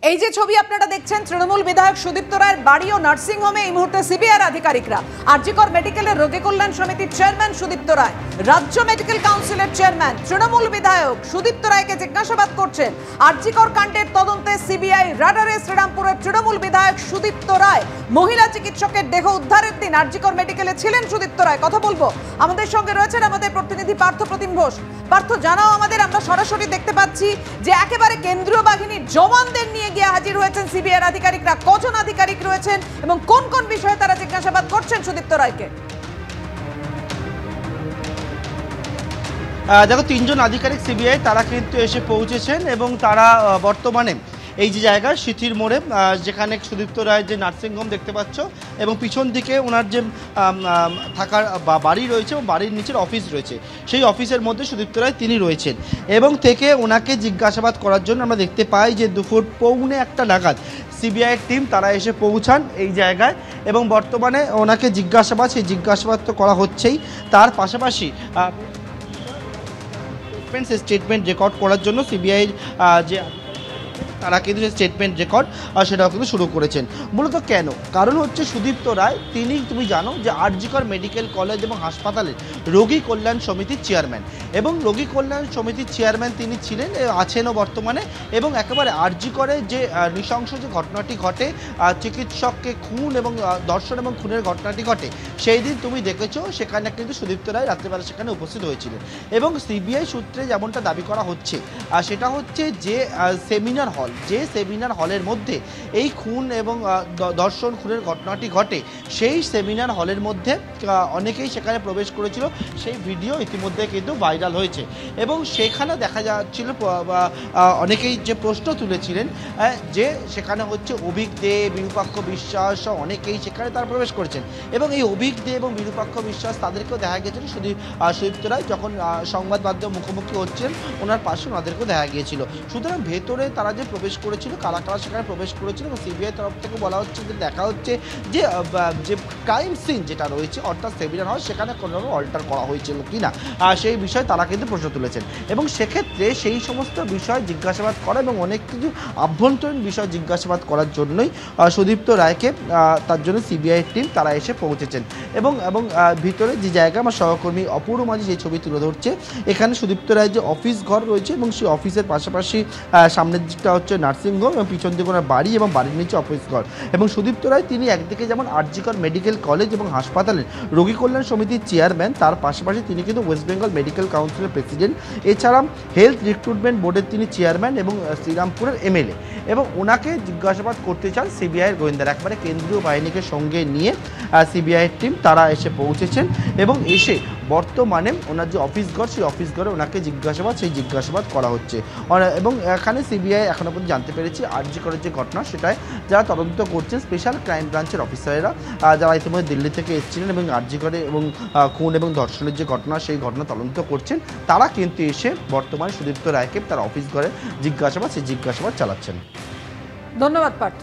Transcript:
এই যে ছবি আপনারা দেখছেন, তৃণমূল বিধায়ক সুদীপ্ত রায়ের বাড়ি ও নার্সিং হোমে এই মুহূর্তে সিবিআই আধিকারিকরা। আরজিকর মেডিকেলের রোগী কল্যাণ সমিতির চেয়ারম্যান সুদীপ্ত রায়, রাজ্য মেডিকেল কাউন্সিলের চেয়ারম্যান তৃণমূল বিধায়ক সুদীপ্ত রায়কে জিজ্ঞাসাবাদ করছেন। আরজিকর কাণ্ডের তদন্তে সিবিআই রাডারে শ্রীরামপুরের তৃণমূল বিধায়ক সুদীপ্ত রায়। মহিলা চিকিৎসকের দেহ উদ্ধারের দিন আরজিকর মেডিকেলে ছিলেন সুদীপ্ত রায়। কথা বলবো, আমাদের সঙ্গে রয়েছেন আমাদের প্রতিনিধি পার্থ প্রতিম ঘোষ। পার্থ, জানাও আমাদের, আমরা সরাসরি দেখতে পাচ্ছি যে একেবারে কেন্দ্রীয় বাহিনীর জওয়ানদের নিয়ে গিয়ে হাজির হয়েছেন সিবিআই আধিকারিকরা। কজন আধিকারিক রয়েছেন এবং কোন কোন বিষয়ে তারা জিজ্ঞাসাবাদ করছেন সুদীপ্ত রায়কে? দেখো, তিনজন আধিকারিক সিবিআই তারা কিন্তু এসে পৌঁছেছেন এবং তারা বর্তমানে এই যে জায়গা সিথির মোড়ে, যেখানে সুদীপ্ত রায়ের যে নার্সিংহোম দেখতে পাচ্ছ এবং পিছন দিকে ওনার যে থাকার বাড়ি রয়েছে এবং বাড়ির নিচের অফিস রয়েছে, সেই অফিসের মধ্যে সুদীপ্ত রায় তিনি রয়েছেন। এবং থেকে ওনাকে জিজ্ঞাসাবাদ করার জন্য আমরা দেখতে পাই যে 2:15 নাগাদ সিবিআইয়ের টিম তারা এসে পৌঁছান এই জায়গায় এবং বর্তমানে ওনাকে সেই জিজ্ঞাসাবাদ তো করা হচ্ছেই, তার পাশাপাশি স্টেটমেন্ট রেকর্ড করার জন্য সিবিআই যে তারা কিন্তু স্টেটমেন্ট রেকর্ড সেটাও কিন্তু শুরু করেছেন। মূলত কেন? কারণ হচ্ছে সুদীপ্ত রায় তুমি জানো যে আরজিকর মেডিকেল কলেজ এবং হাসপাতালের রোগী কল্যাণ সমিতির চেয়ারম্যান, এবং রোগী কল্যাণ সমিতির চেয়ারম্যান তিনি ছিলেন, আছেনও বর্তমানে। এবং একেবারে আরজিকরে যে নৃশংস যে ঘটনাটি ঘটে, চিকিৎসককে খুন এবং ধর্ষণ এবং খুনের ঘটনাটি ঘটে, সেই দিন তুমি দেখেছো সেখানে কিন্তু সুদীপ্ত রায় রাত্রেবেলা সেখানে উপস্থিত হয়েছিলেন। এবং সিবিআই সূত্রে যেমনটা দাবি করা হচ্ছে সেটা হচ্ছে যে সেমিনার হলের মধ্যে এই খুন এবং ধর্ষণ খুনের ঘটনাটি ঘটে, সেই সেমিনার হলের মধ্যে অনেকেই সেখানে প্রবেশ করেছিল। সেই ভিডিও ইতিমধ্যে কিন্তু ভাইরাল হয়েছে এবং সেখানে দেখা যাচ্ছিল অনেকেই যে প্রশ্ন তুলেছিলেন যে সেখানে হচ্ছে অভিক দে, বিরূপাক্ষ বিশ্বাস, অনেকেই সেখানে তারা প্রবেশ করেছেন। এবং এই অভিক দে এবং বিরূপাক্ষ বিশ্বাস তাদেরকেও দেখা গিয়েছিল সুদীপ্ত রায় যখন সংবাদ মাধ্যম মুখোমুখি হচ্ছেন ওনার পাশে ওনাদেরকেও দেখা গিয়েছিল। সুতরাং ভেতরে তারা যে প্রবেশ করেছিল, কারা কারা সেখানে প্রবেশ করেছিল, এবং সিবিআই তরফ থেকে বলা হচ্ছে যে দেখা হচ্ছে যে ক্রাইম সিন যেটা রয়েছে অর্থাৎ সেমিনার হল, সেখানে কোনোভাবে অল্টার করা হয়েছিল কিনা সেই বিষয়ে তারা কিন্তু প্রশ্ন তুলেছেন। এবং সেক্ষেত্রে সেই সমস্ত বিষয় জিজ্ঞাসাবাদ করা এবং অনেক কিছু আভ্যন্তরীণ বিষয় জিজ্ঞাসাবাদ করার জন্যই সুদীপ্ত রায়কে তার জন্য সিবিআইয়ের টিম তারা এসে পৌঁছেছেন। এবং ভিতরে যে জায়গা আমার সহকর্মী অপূর্ব মাঝি যে ছবি তুলে ধরছে, এখানে সুদীপ্ত রায়ের যে অফিস ঘর রয়েছে এবং সেই অফিসের পাশাপাশি সামনের দিকটা হচ্ছে নার্সিংহোম এবং পিছন দিকে ওনার বাড়ি এবং বাড়ির নিচে অফিস ঘর। এবং সুদীপ্ত রায় তিনি একদিকে যেমন আরজিকর মেডিকেল কলেজ এবং হাসপাতালের রোগী কল্যাণ সমিতির চেয়ারম্যান, তার পাশাপাশি তিনি কিন্তু ওয়েস্ট বেঙ্গল মেডিকেল কাউন্সিলের প্রেসিডেন্ট, এছাড়া হেলথ রিক্রুটমেন্ট বোর্ডের তিনি চেয়ারম্যান এবং শ্রীরামপুরের এমএলএ। এবং ওনাকে জিজ্ঞাসাবাদ করতে চান সিবিআইয়ের গোয়েন্দারা। একবারে কেন্দ্রীয় বাহিনীকে সঙ্গে নিয়ে সিবিআইয়ের টিম তারা এসে পৌঁছেছেন এবং এসে বর্তমানে ওনার যে অফিস ঘর, সেই অফিস ঘরে ওনাকে জিজ্ঞাসাবাদ করা হচ্ছে। এবং এখানে সিবিআই এখনও পর্যন্ত জানতে পেরেছি আরজিকরের যে ঘটনা সেটায় যারা তদন্ত করছেন স্পেশাল ক্রাইম ব্রাঞ্চের অফিসারেরা, যারা ইতিমধ্যে দিল্লি থেকে এসেছিলেন এবং আরজিকরে এবং খুন এবং ধর্ষণের যে ঘটনা সেই ঘটনা তদন্ত করছেন, তারা কিন্তু এসে বর্তমানে সুদীপ্ত রায়কে তার অফিস ঘরে জিজ্ঞাসাবাদ চালাচ্ছেন। ধন্যবাদ পার্থ।